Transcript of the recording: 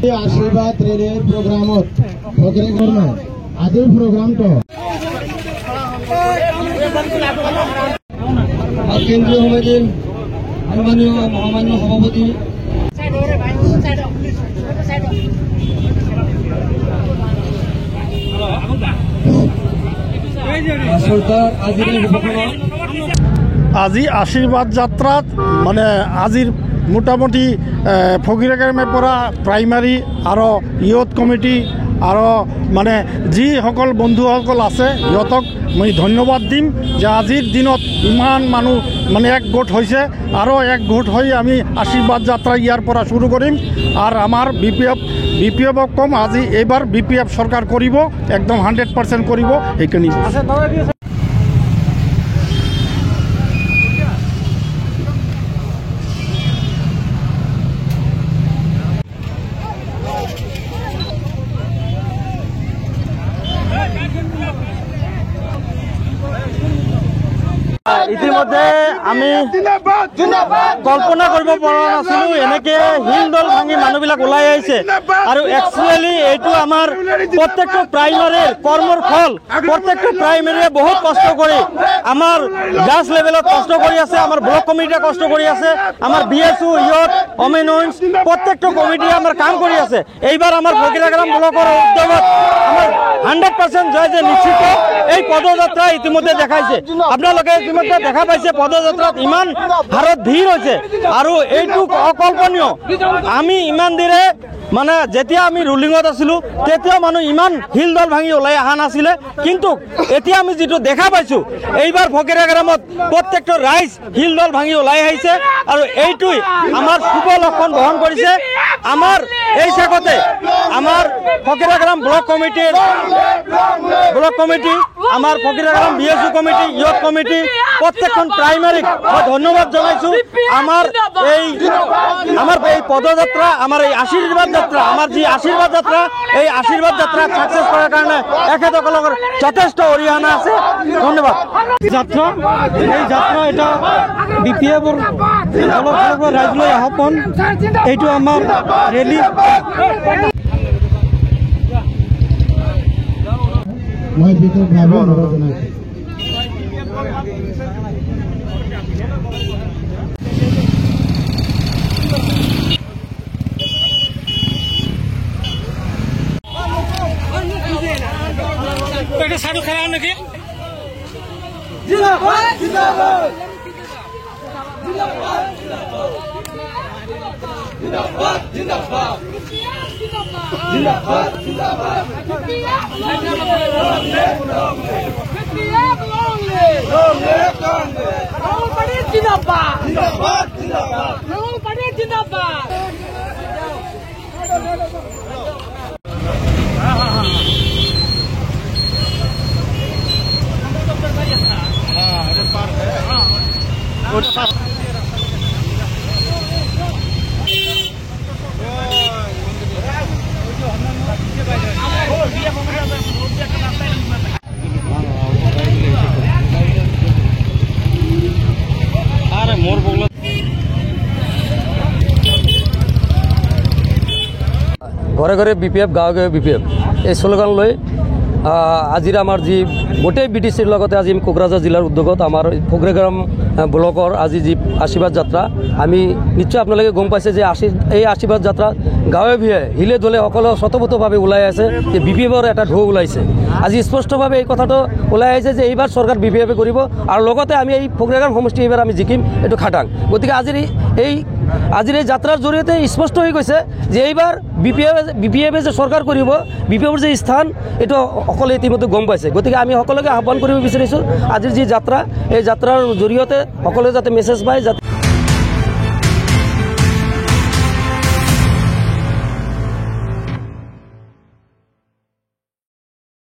आशीर्वाद रेले प्रोग्राम आज प्रोग्राम तो केंद्रीय समितिर सम्मानीय महामान्य सभापति আজি आशीर्वाद যাত্রা মানে আজির মোটামুটি ফকিরাগ্রামের পৰা primary R youth committee R মানে যিসকল বন্ধুসকল আছে ইহঁতক মই ধন্যবাদ দিম যে আজিৰ দিনত ইমান মানুহ মানে একগোট হৈছে আৰু একগোট হৈ আমি আশীৰ্বাদ যাত্ৰা ইয়াৰ পৰা শুৰু কৰিম আৰ আমাৰ বিপিএফক কম আজি এইবাৰ বিপিএফ সৰকাৰ কৰিব একদম 100% কৰিব এইখিনি ইতিমধ্যে আমি কল্পনা কৰিব পৰা নাছিলো এনেকে হিল দল ভাঙি মানুহবিলাক ওলাই আহিছে আৰু একচুৱেলি এইটো আমাৰ প্ৰত্যেকটো প্ৰাইমাৰীৰ কৰ্মৰ ফল প্ৰত্যেকটো প্ৰাইমাৰীয়ে বহুত কষ্ট কৰি আমাৰ গ্ৰাছ লেভেলত কষ্ট কৰি আছে আমাৰ ব্লক কমিটিয়ে কষ্ট কৰি আছে আমাৰ বিএছও ইয়ত অমেনউইন্স প্ৰত্যেকটো কমিটিয়ে আমাৰ কাম কৰি আছে এইবাৰ আমাৰ ফকিৰাগ্ৰাম ব্লকৰ উদ্যোগত আমাৰ 100% জয় যে নিশ্চিত এই পদযাত্ৰা ইতিমধ্যে দেখাইছে আপোনালোকে ইতিমধ্যে দেখা পাইছে পদযাত্ৰাত ইমান হাৰত ভিৰ হৈছে আৰু এইটো অকল্পনীয় আমি ইমান দিনে মানে যেতিয়া আমি ৰুলিঙত আছিলোঁ তেতিয়া মানুহ ইমান হিল দল ভাঙি ওলাই অহা নাছিলে কিন্তু এতিয়া আমি যেটো দেখা পাইছো এইবাৰ ফকিৰাগ্ৰামত প্ৰত্যেকটো ৰাইজ হিল দল ভাঙি ওলাই আহিছে আৰু এইটোই আমাৰ শুভ লক্ষণ বহন কৰিছে আমাৰ এই সাগতে আমাৰ ফকিৰাগ্ৰাম ব্লক কমিটি আমাৰ ফকিৰাগ্ৰাম বিএছও কমিটি ইয়ুথ কমিটি প্রত্যেকখন প্রাইমারিক ধন্যবাদ জানাইছো আমার এই পদযাত্রা আমার এই আশীর্বাদ যাত্রা আমার যে আশীর্বাদ যাত্রা এই আশীর্বাদ যাত্রা সাকসেস করার কারণে এখেতসকলৰ যথেষ্ট অৰিহণা আছে ধন্যবাদ যাত্ৰা এই যাত্ৰা এটা বিপিএফৰ ৰাইজলৈ আহ্বান এইটো আমাৰ ৰেলী মই বিশেষভাৱে অনুৰোধ জনাইছো साड़ू खड़ा नाकि जिंदाबाद जिंदाबाद जिंदाबाद जिंदाबाद जिंदाबाद जिंदाबाद जिंदाबाद ঘৰে ঘৰে বিপিএফ গাঁৱে গাঁৱে বিপিএফ এই স্লোগান লৈ আজিৰ আমাৰ যি গোটেই বিটিচিৰ লগতে আজি কোকৰাঝাৰ জিলাৰ উদ্যোগত আমাৰ ফকিৰাগ্ৰাম ব্লকৰ আজি যি আশীৰ্বাদ যাত্ৰা আমি নিশ্চয় আপোনালোকে গম পাইছে যে এই আশীৰ্বাদ যাত্ৰা গাঁৱে ভূঞে হিলে দলে সকলো স্বতঃপোতভাৱে ওলাই আছে যে বিপিএফৰ এটা ঢৌ ওলাইছে আজি স্পষ্টভাৱে এই কথাটো ওলাই আহিছে যে এইবাৰ চৰকাৰ বিপিএফে কৰিব আৰু লগতে আমি এই ফকিৰাগ্ৰাম সমষ্টি এইবাৰ আমি জিকিম এইটো খাটাং গতিকে আজিৰ এই যাত্ৰাৰ জৰিয়তে স্পষ্ট হৈ গৈছে যে এইবাৰ বিপিএফে যে চৰকাৰ কৰিব বিপিএফৰ যে স্থান এইটো সকলোৱে ইতিমধ্যে গম পাইছে গতিকে আমি সকলোকে আহ্বান কৰিব বিচাৰিছোঁ আজিৰ যি যাত্ৰা এই যাত্ৰাৰ জৰিয়তে সকলোৱে যাতে মেছেজ পায় যাতে